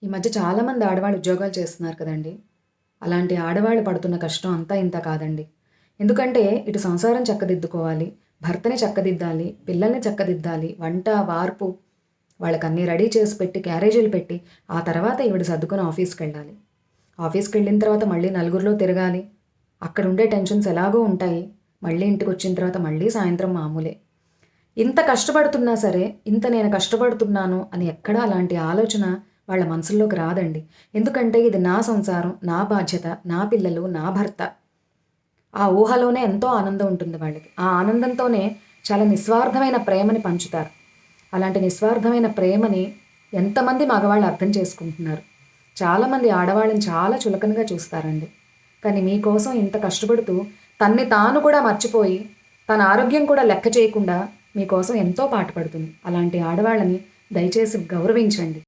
ఈ మధ్య చాలామంది ఆడవాళ్ళు ఉద్యోగాలు చేస్తున్నారు కదండీ! అలాంటి ఆడవాళ్ళు పడుతున్న కష్టం అంతా ఇంతా కాదండి. ఎందుకంటే ఇటు సంసారం చక్కదిద్దుకోవాలి, భర్తని చక్కదిద్దాలి, పిల్లల్ని చక్కదిద్దాలి, వంట, వార్పు వాళ్ళకన్నీ రెడీ చేసి పెట్టి, క్యారేజీలు పెట్టి, ఆ తర్వాత ఈవిడ సర్దుకొని ఆఫీస్‌కెళ్ళాలి. ఆఫీస్‌కెళ్ళిన తర్వాత మళ్ళీ నలుగురిలో తిరగాలి. అక్కడుండే టెన్షన్స్ ఎలాగో ఉంటాయి. మళ్ళీ ఇంటికొచ్చిన తర్వాత మళ్ళీ సాయంత్రం మామూలే. ఇంత కష్టపడుతున్నా సరే, ఇంత నేను కష్టపడుతున్నాను అని ఎక్కడా అలాంటి ఆలోచన వాళ్ళ మనసుల్లోకి రాదండి. ఎందుకంటే ఇది నా సంసారం, నా బాధ్యత, నా పిల్లలు, నా భర్త. ఆ ఊహలోనే ఎంతో ఆనందం ఉంటుంది వాళ్ళకి. ఆ ఆనందంతోనే చాలా నిస్వార్థమైన ప్రేమని పంచుతారు. అలాంటి నిస్వార్థమైన ప్రేమని ఎంతమంది మగవాళ్ళు అర్థం చేసుకుంటున్నారు. చాలామంది ఆడవాళ్ళని చాలా చులకనగా చూస్తారండి. కానీ మీకోసం ఇంత కష్టపడుతూ తన్ని తాను కూడా మర్చిపోయి, తన ఆరోగ్యం కూడా లెక్క చేయకుండా మీకోసం ఎంతో పాటుపడుతుంది. అలాంటి ఆడవాళ్ళని దయచేసి గౌరవించండి.